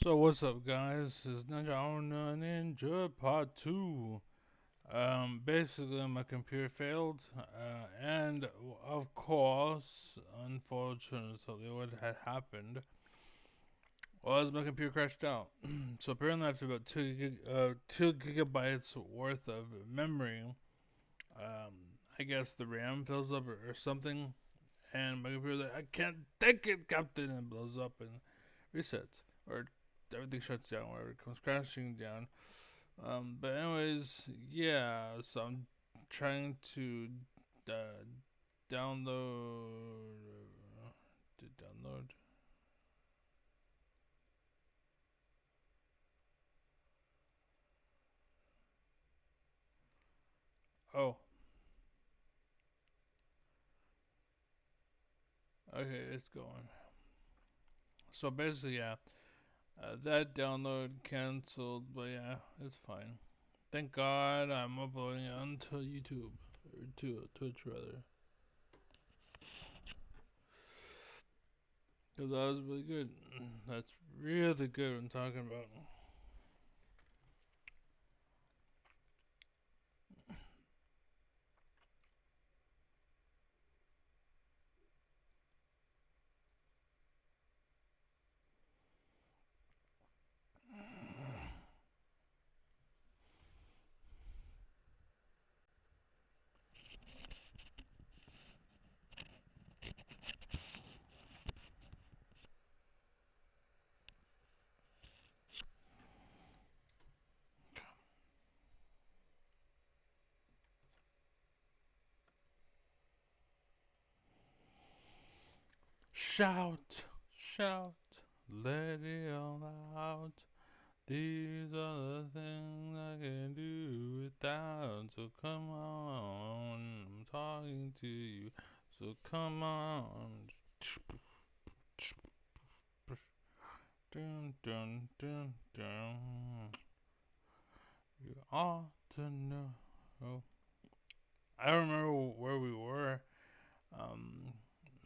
So what's up, guys? This is Ninja on Ninja Part 2. Basically my computer failed, and of course, unfortunately, what had happened was my computer crashed out. So apparently, after about 2 gigabytes worth of memory, um, I guess the RAM fills up or something, and my computer's like, I can't take it, Captain, and blows up and resets, or everything shuts down, or it comes crashing down. But anyways, yeah. So I'm trying to uh, download. To download. Oh, okay, it's going. So basically, yeah, that download canceled, but yeah, it's fine. Thank God I'm uploading it onto YouTube or to Twitch rather, because that was really good. That's really good. What I'm talking about. Shout, shout, let it all out. These are the things I can do without. So come on, I'm talking to you. So come on. Dun, dun, dun, dun. You ought to know. Oh, I don't remember where we were. Um,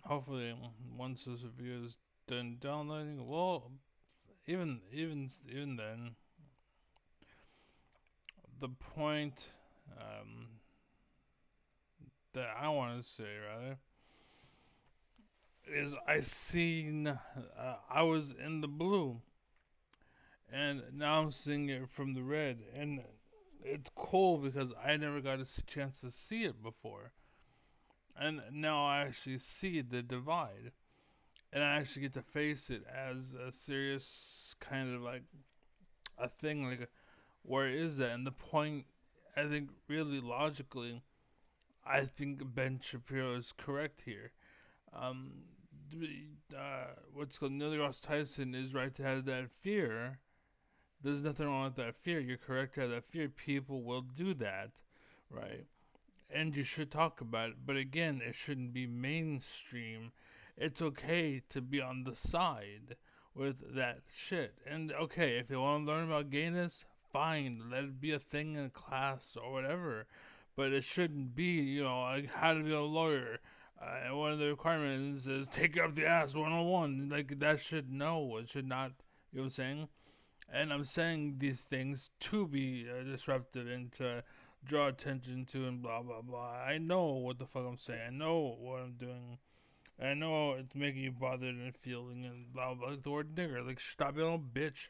Hopefully, once this video is done downloading, well, even then, the point um, that I want to say rather is I was in the blue, and now I'm seeing it from the red, and it's cool because I never got a chance to see it before, and now I actually see the divide, and I actually get to face it as a serious kind of like a thing, like where is that? And the point, I think, really logically, I think Ben Shapiro is correct here. Um, what's called Neil deGrasse Tyson is right to have that fear. There's nothing wrong with that fear. You're correct to have that fear. People will do that, right? And you should talk about it. But again, it shouldn't be mainstream. It's okay to be on the side with that shit. And okay, if you want to learn about gayness, fine. Let it be a thing in class or whatever. But it shouldn't be, like how to be a lawyer. And one of the requirements is take up the ass 101. Like, that should know. It should not, you know what I'm saying? And I'm saying these things to be disruptive and to draw attention to and blah blah blah. I know what the fuck I'm saying. I know what I'm doing. I know it's making you bothered and feeling and blah blah. Like the word nigger. Like, stop being a little bitch.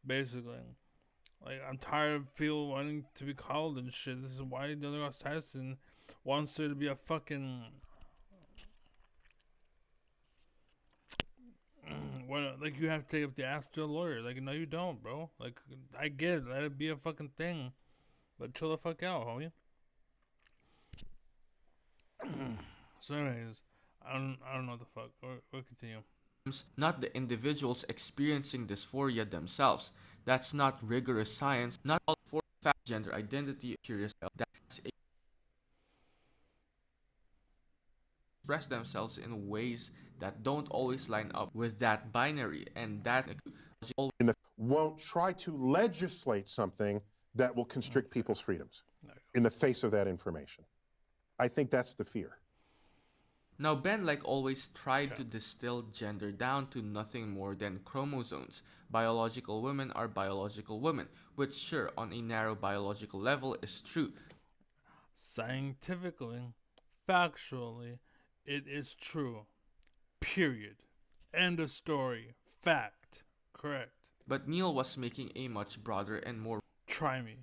Basically, like, I'm tired of people wanting to be called and shit. This is why Neil deGrasse Tyson wants there to be a fucking like, you have to take up the ass to a lawyer. Like, no, you don't, bro. Like, I get it. Let it be a fucking thing. But chill the fuck out, homie. So, anyways, I don't know what the fuck. We'll continue. Not the individuals experiencing dysphoria themselves. That's not rigorous science. Not all for fact gender identity curious that express themselves in ways that don't always line up with that binary and that won't try to legislate something that will constrict Okay, people's freedoms there you in the face of that information. I think that's the fear. Now, Ben, like always, tried Okay. to distill gender down to nothing more than chromosomes. Biological women are biological women, which, sure, on a narrow biological level is true. Scientifically, factually, it is true. Period. End of story. Fact. Correct. But Neil was making a much broader and more Try me,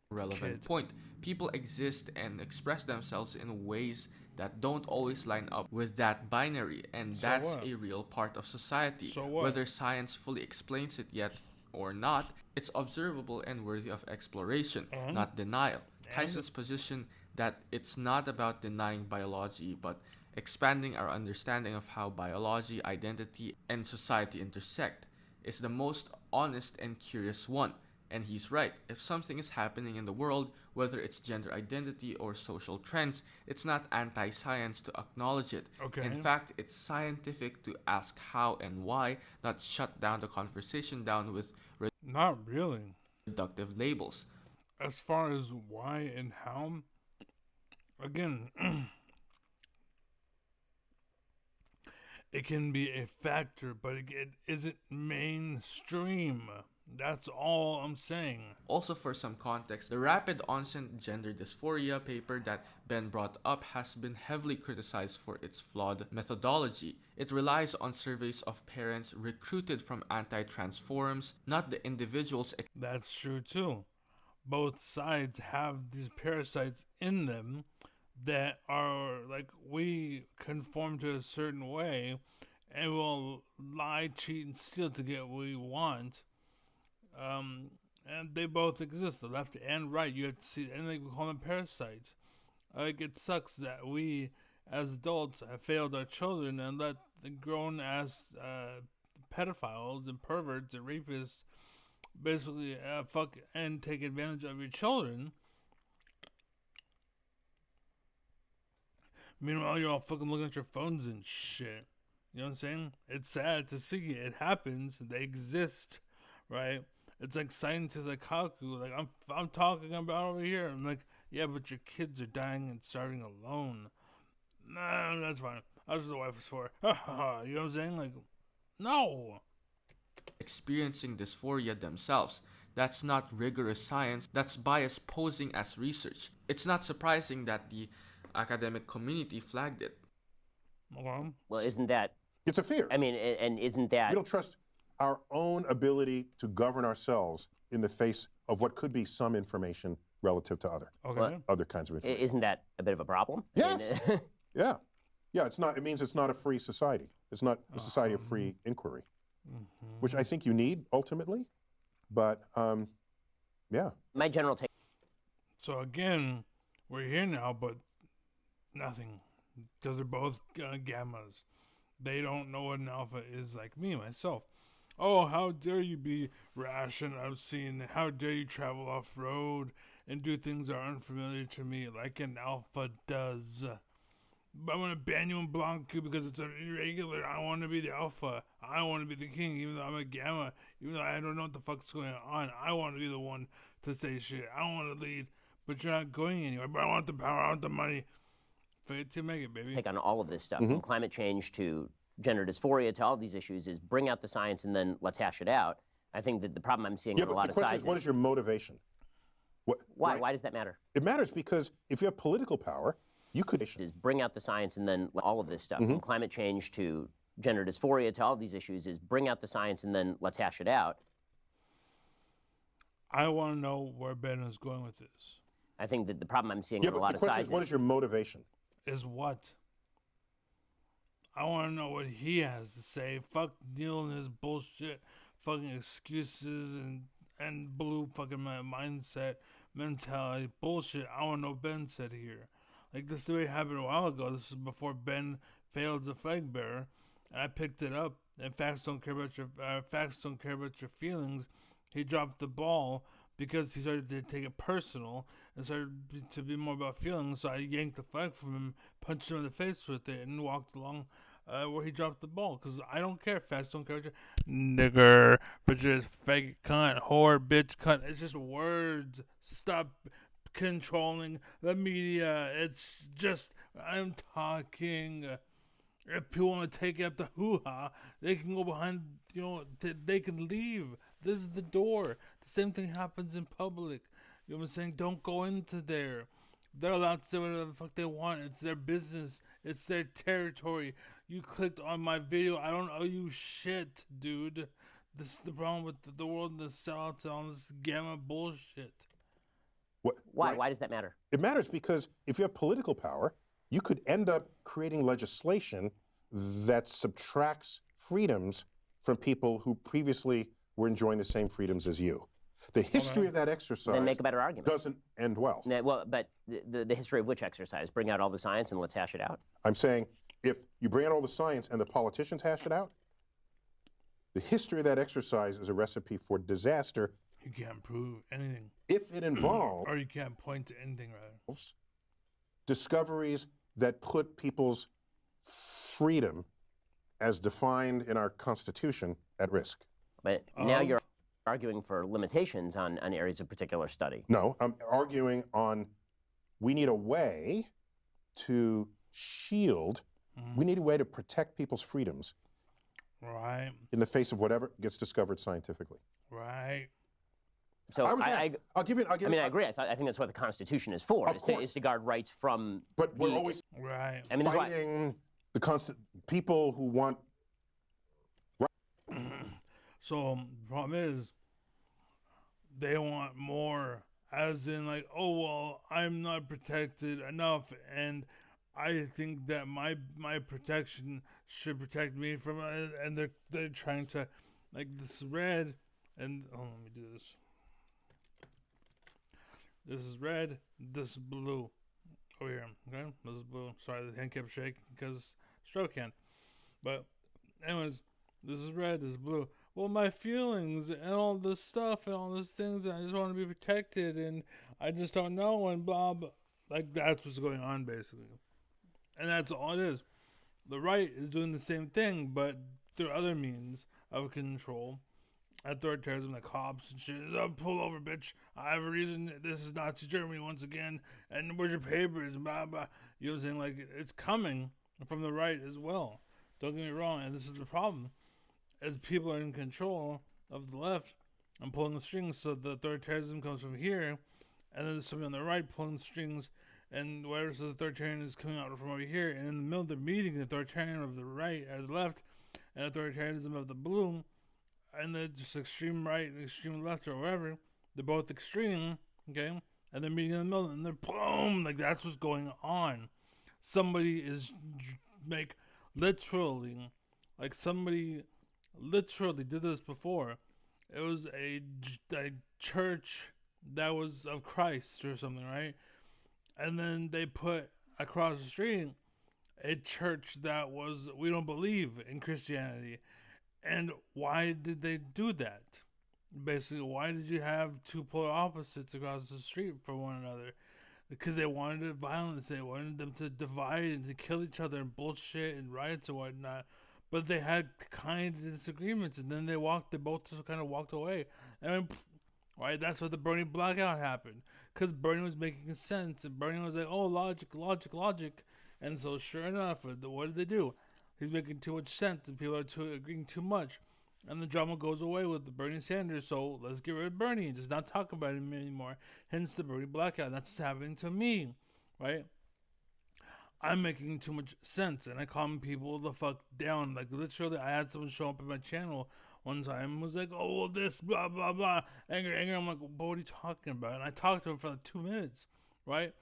relevant kid. point. People exist and express themselves in ways that don't always line up with that binary, and So that's what? a real part of society. So what? Whether science fully explains it yet or not, it's observable and worthy of exploration, And? not denial. And? Tyson's position that it's not about denying biology, but expanding our understanding of how biology, identity, and society intersect is the most honest and curious one. And he's right. If something is happening in the world, whether it's gender identity or social trends, it's not anti science to acknowledge it. In Okay. fact, it's scientific to ask how and why, not shut down the conversation down with Not really. reductive labels. As far as why and how, again, it can be a factor, but it isn't mainstream. That's all I'm saying. Also, for some context, the rapid onset gender dysphoria paper that Ben brought up has been heavily criticized for its flawed methodology. It relies on surveys of parents recruited from anti trans forums, not the individuals. That's true too. Both sides have these parasites in them that are like we conform to a certain way and will lie, cheat, and steal to get what we want. And they both exist, the left and right. You have to see, and they call them parasites. Like it sucks that we, as adults, have failed our children and let the grown ass pedophiles and perverts and rapists basically fuck and take advantage of your children. Meanwhile, you're all fucking looking at your phones and shit. You know what I'm saying? It's sad to see it. It happens. They exist, right? It's like scientists like Kaku. Like I'm talking about over here. I'm like, yeah, but your kids are dying and starving alone. Nah, that's fine. That's what the wife is for. You know what I'm saying? Like, no. Experiencing dysphoria themselves. That's not rigorous science, that's bias posing as research. It's not surprising that the academic community flagged it. Okay. Well, isn't that, It's a fear. I mean, and isn't We that, don't trust our own ability to govern ourselves in the face of what could be some information relative to Okay. Well, other kinds of information. isn't that a bit of a problem? Yes. Yeah. Yeah, it's not. It means it's not a free society. It's not a society of free inquiry, which I think you need ultimately. But yeah. My general take. So again, we're here now, but nothing. Because they're both gammas. They don't know what an alpha is, like me, myself. Oh, how dare you be rash and obscene? How dare you travel off road and do things that are unfamiliar to me, like an alpha does? But I'm gonna ban you and block you because it's an irregular. I want to be the alpha. I want to be the king, even though I'm a gamma. Even though I don't know what the fuck's going on. I want to be the one to say shit. I don't want to lead, but you're not going anywhere. But I want the power. I want the money. Fit to make it, baby. Take on all of this stuff, from climate change to gender dysphoria to all of these issues, is bring out the science and then let's hash it out. I think that the problem I'm seeing Yeah, on a but lot the of question sides is, what is your motivation? What, why? right? Why does that matter? It matters because if you have political power, you could. Is bring out the science and then all of this stuff, from climate change to gender dysphoria to all of these issues, is bring out the science and then let's hash it out. I want to know where Ben is going with this. I think that the problem I'm seeing Yeah, on a but lot the of question sides is, what is your motivation? Is what? I want to know what he has to say. Fuck Neil and his bullshit, fucking excuses and blue fucking mindset, mentality, bullshit. I want to know what Ben said here. Like this story happened a while ago. This is before Ben failed as a flag bearer, and I picked it up. And facts don't care about your feelings. He dropped the ball because he started to take it personal and started to be more about feelings. So I yanked the flag from him, punched him in the face with it, and walked along where he dropped the ball. Because I don't care. Facts don't care. Nigger, but just fake cunt, whore, bitch, cunt. It's just words. Stop controlling the media. It's just, I'm talking. If people want to take up the hoo-ha, they can go behind, they can leave. This is the door. The same thing happens in public. You know what I'm saying? Don't go into there. They're allowed to say whatever the fuck they want. It's their business. It's their territory. You clicked on my video. I don't owe you shit, dude. This is the problem with the world and the sellouts and all this gamma bullshit. What, Why? right. Why does that matter? It matters because if you have political power, you could end up creating legislation that subtracts freedoms from people who previously were enjoying the same freedoms as you. The history of that exercise Then make a better argument. doesn't end well. Well, but the history of which exercise? Bring out all the science and let's hash it out. I'm saying if you bring out all the science and the politicians hash it out, the history of that exercise is a recipe for disaster. You can't prove anything. If it involves Or you can't point to anything, rather. discoveries that put people's freedom as defined in our Constitution at risk. But now you're arguing for limitations on areas of particular study. No, I'm arguing on we need a way to shield, we need a way to protect people's freedoms Right. in the face of whatever gets discovered scientifically. Right. So I'll give you. I agree. I think that's what the Constitution is for, is to guard rights from. But we're always Right. I mean, that's why. fighting the people who want. So the problem is, they want more, as in like, oh well, I'm not protected enough, and I think that my protection should protect me from, and they're trying to, like this red, and let me do this. This is red. This is blue. Over here, okay. This is blue. Sorry, the hand kept shaking because stroke hand. But anyways, this is red. This is blue. Well, my feelings and all this stuff and all these things, and I just want to be protected, and I just don't know, and blah, blah. Like, that's what's going on, basically. And that's all it is. The right is doing the same thing, but through other means of control. Authoritarianism, like cops and shit. Oh, pull over, bitch. I have a reason. This is Nazi Germany once again. And where's your papers? Blah, blah. You know what I'm saying? Like, it's coming from the right as well. Don't get me wrong. And this is the problem. As people are in control of the left and pulling the strings, so the authoritarianism comes from here, and then there's somebody on the right pulling the strings, and whatever says authoritarian is coming out from over here, and in the middle they're meeting the authoritarian of the right or the left, and authoritarianism of the blue, and they're just extreme right and extreme left or whatever. They're both extreme, okay, and they're meeting in the middle, and they're boom, like that's what's going on. Somebody is like literally, like somebody literally did this before. It was a church that was of Christ or something, right? And then they put across the street a church that was, we don't believe in Christianity. And why did they do that? Basically, why did you have two polar opposites across the street from one another? Because they wanted violence. They wanted them to divide and to kill each other and bullshit and riots and whatnot. But they had kind of disagreements, and then they both just kind of walked away. And right, that's why the Bernie blackout happened. Because Bernie was making sense, and Bernie was like, oh, logic. And so, sure enough, what did they do? He's making too much sense, and people are agreeing too much. And the drama goes away with the Bernie Sanders, so let's get rid of Bernie and just not talk about him anymore. Hence the Bernie blackout. That's what's happening to me, right? I'm making too much sense, and I calm people the fuck down. Like, literally, I had someone show up at my channel one time who was like, oh, well, this, blah, blah, blah, anger. I'm like, what are you talking about? And I talked to him for like 2 minutes, right?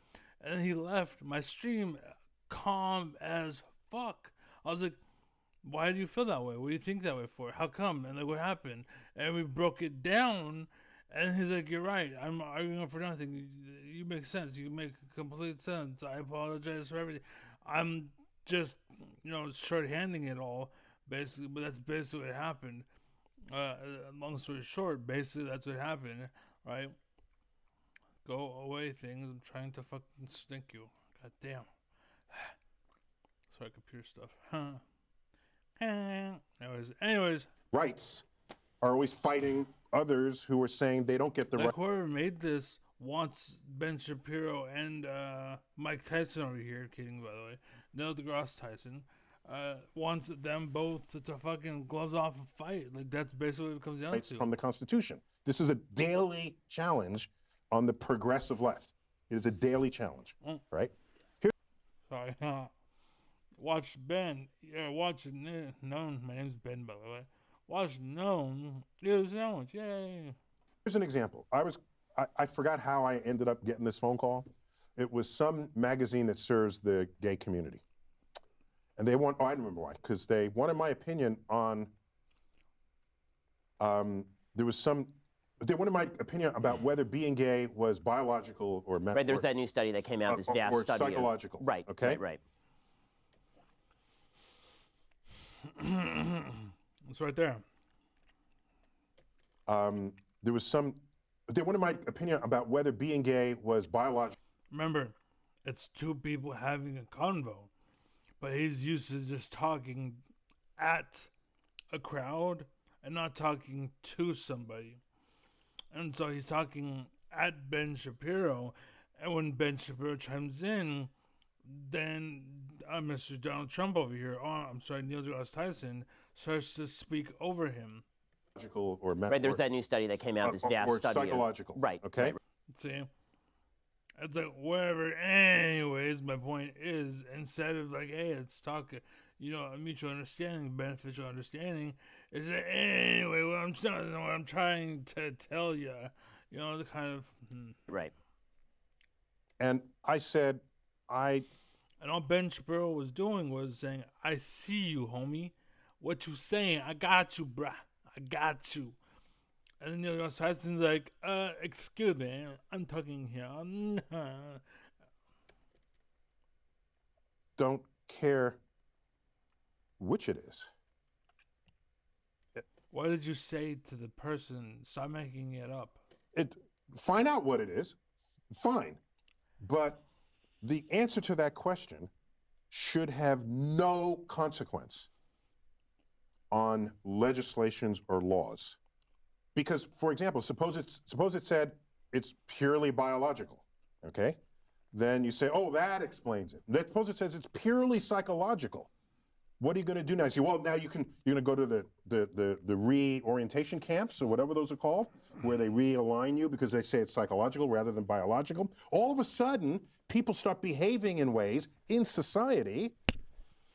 And he left my stream calm as fuck. I was like, why do you feel that way? What do you think that way for? How come? And like, what happened? And we broke it down, and he's like, you're right. I'm arguing for nothing. You make sense. You make complete sense. I apologize for everything. I'm just, shorthanding it all, basically. But that's basically what happened. Long story short, basically that's what happened, right? Go away, things. I'm trying to fucking stink you. God damn. Sorry, computer stuff. Anyways. Rights are always fighting others who are saying they don't get the right. Whoever made this wants Ben Shapiro and Mike Tyson over here, kidding by the way, Neil deGrasse Tyson, wants them both to fucking gloves off and fight. Like, that's basically what it comes down rights to. from the Constitution. This is a daily challenge on the progressive left. It is a daily challenge, right? Sorry. Watch Ben. Yeah, watch Known. My name's Ben, by the way. Watch Known. It was Known. Yay. Here's an example. I forgot how I ended up getting this phone call. It was some magazine that serves the gay community. And they want, oh, I remember why, because they wanted my opinion on, they wanted my opinion about whether being gay was biological or mental. Right, there's that new study that came out, this vast or study. psychological. Right, okay? right. It's right there. They wanted my opinion about whether being gay was biological. Remember, it's two people having a convo, but he's used to just talking at a crowd and not talking to somebody. And so he's talking at Ben Shapiro, and when Ben Shapiro chimes in, then Mr. Donald Trump over here, Neil deGrasse Tyson, starts to speak over him. Or right, there's that new study that came out, this vast or study. Psychological. Right. Okay. Right. See? It's like, whatever. Anyways, my point is, instead of like, hey, let's talk, a mutual understanding, beneficial understanding, is that, anyway, what I'm trying to tell you, the kind of. Right. And I said, And all Ben Shapiro was doing was saying, I see you, homie. What you saying? I got you, bruh. I got you. And then Neil deGrasse Tyson's like, excuse me, I'm talking here. don't care which it is. What did you say to the person? Stop making it up. Find out what it is. Fine. But the answer to that question should have no consequence on legislations or laws. Because, for example, suppose it said it's purely biological, okay? Then you say, oh, that explains it. Suppose it says it's purely psychological. What are you going to do now? You say, well, now you're going to go to the reorientation camps or whatever those are called, where they realign you because they say it's psychological rather than biological. All of a sudden, people start behaving in ways in society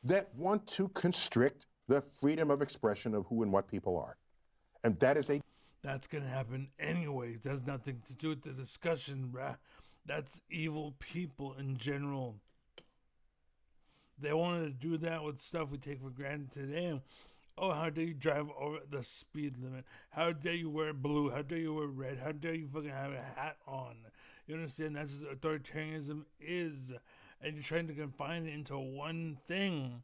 that want to constrict the freedom of expression of who and what people are. And that is That's going to happen anyway. It has nothing to do with the discussion, bruh. That's evil people in general. They wanted to do that with stuff we take for granted today. Oh, how dare you drive over the speed limit? How dare you wear blue? How dare you wear red? How dare you fucking have a hat on? You understand? That's what authoritarianism is. And you're trying to confine it into one thing.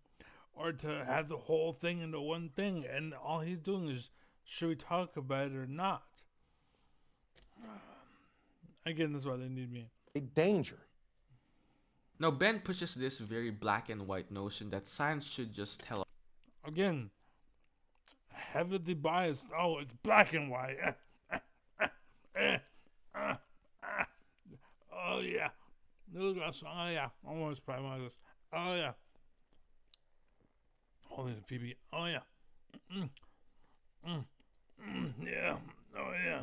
Or to have the whole thing into one thing. And all he's doing is, should we talk about it or not? Again, that's why they need me. a danger. Now, Ben pushes this very black and white notion that science should just tell us. Again, heavily biased. Oh, it's black and white. Oh, yeah. Oh, yeah. Almost probably one of this. Oh, yeah. Holding the PB. Oh, yeah. Yeah. Oh, yeah.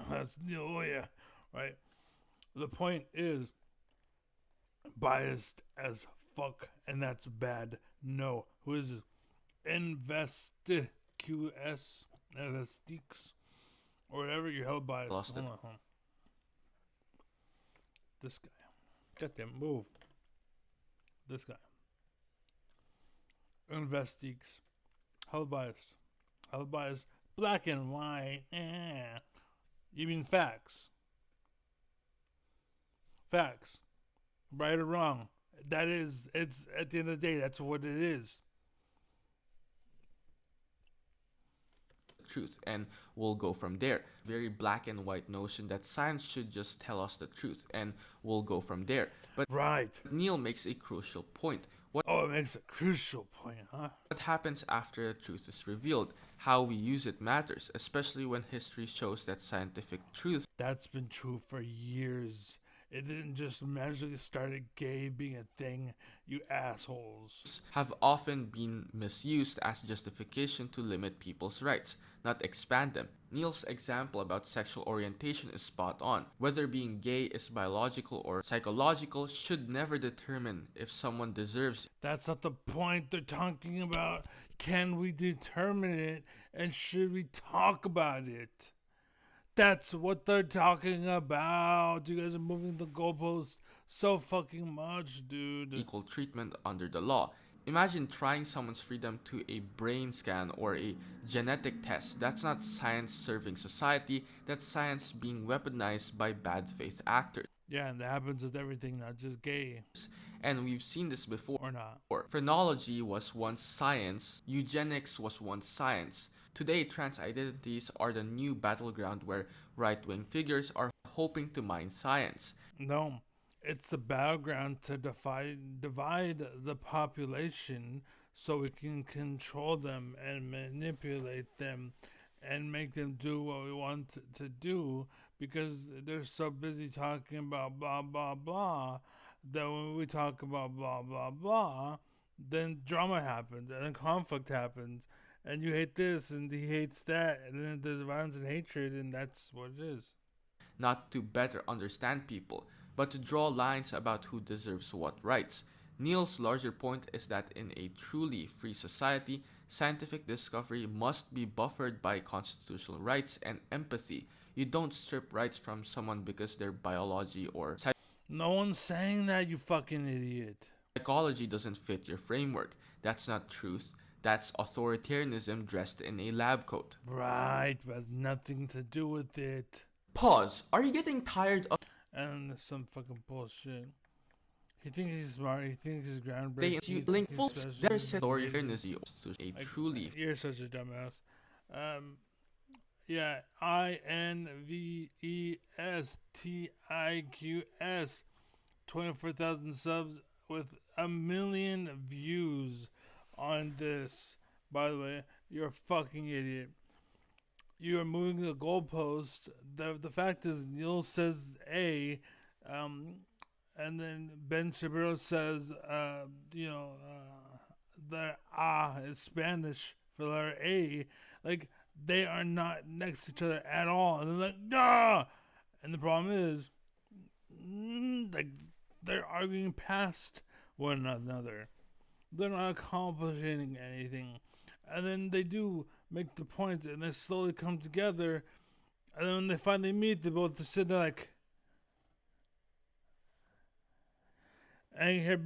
Oh, yeah. Right. The point is, biased as fuck, and that's bad. No. Who is it? Investiqs, or whatever. You're held biased. Lost it. Hold on. This guy. Goddamn, move. This guy. Investiqs. Held biased. Held biased. Black and white. You mean facts? Facts. Right or wrong. That is, it's at the end of the day, that's what it is. Truth, and we'll go from there. Very black and white notion that science should just tell us the truth, and we'll go from there. But Right. Neil makes a crucial point. Oh, it makes a crucial point, huh? What happens after the truth is revealed? How we use it matters, especially when history shows that scientific truth That's been true for years. It didn't just magically start gay being a thing, you assholes. Have often been misused as justification to limit people's rights, not expand them. Neil's example about sexual orientation is spot on. Whether being gay is biological or psychological should never determine if someone deserves. That's not the point they're talking about. Can we determine it and should we talk about it? That's what they're talking about. You guys are moving the goalposts so fucking much, dude. Equal treatment under the law. Imagine trying someone's freedom to a brain scan or a genetic test. That's not science serving society, that's science being weaponized by bad faith actors. Yeah, and that happens with everything, not just gay. And we've seen this before. Or not. Phrenology was once science, eugenics was once science. Today, trans identities are the new battleground where right wing figures are hoping to mine science. No, it's the battleground to divide the population so we can control them and manipulate them and make them do what we want to do because they're so busy talking about blah blah blah that when we talk about blah blah blah, then drama happens and then conflict happens and you hate this and he hates that and then there's violence and hatred and that's what it is. Not to better understand people, but to draw lines about who deserves what rights. Neil's larger point is that in a truly free society, scientific discovery must be buffered by constitutional rights and empathy. You don't strip rights from someone because their biology or No one's saying that, you fucking idiot. psychology doesn't fit your framework. That's not truth. That's authoritarianism dressed in a lab coat. Right, but has nothing to do with it. Pause. Are you getting tired of And some fucking bullshit. He thinks he's smart. He thinks he's groundbreaking. they he you thinks link he's full special, there's he's authoritarianism to a like, truly You're such a dumbass. Yeah, INVESTIQS. 24,000 subs with 1,000,000 views on this. By the way, you're a fucking idiot. You are moving the goalpost. The fact is, Neil says A, and then Ben Shapiro says, the is Spanish for the letter A. Like, they are not next to each other at all. And they're like, nah! And the problem is, like, they're arguing past one another. They're not accomplishing anything. And then they do make the point and they slowly come together. And then when they finally meet, they both just sit there like, and you hear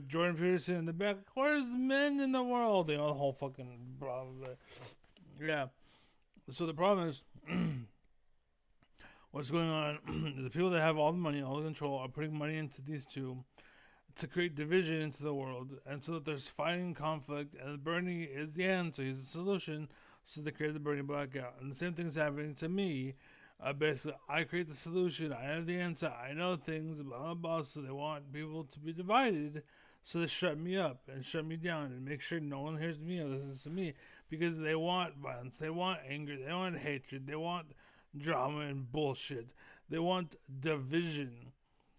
Jordan Peterson in the back, where's the men in the world? You know, the whole fucking blah, blah, blah. Yeah. So the problem is, what's going on is the people that have all the money, all the control, are putting money into these two to create division into the world, and so that there's fighting and conflict, and Bernie is the answer, he's the solution, so they create the Bernie blackout. And the same thing's happening to me. Basically, I create the solution, I have the answer, I know things, blah, blah, blah, so they want people to be divided, so they shut me up and shut me down and make sure no one hears me or listens to me, because they want violence, they want anger, they want hatred, they want drama and bullshit, they want division.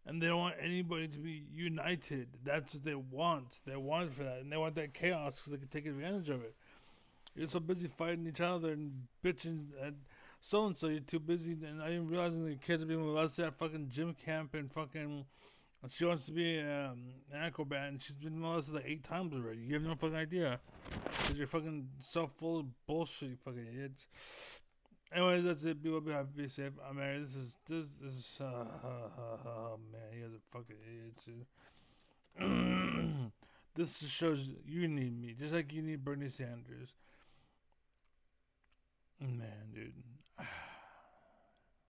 And they don't want anybody to be united. That's what they want. They want for that. And they want that chaos because they can take advantage of it. You're so busy fighting each other and bitching at so-and-so. You're too busy and not even realizing that your kids are being molested at fucking gym camp and fucking... She wants to be an acrobat and she's been molested like 8 times already. You have no fucking idea. Because you're fucking so full of bullshit, you fucking idiots. Anyways, that's it. Be well, be happy, be safe. I'm married. This is man, you guys are fucking idiots, dude. This just shows you need me, just like you need Bernie Sanders. Man, dude.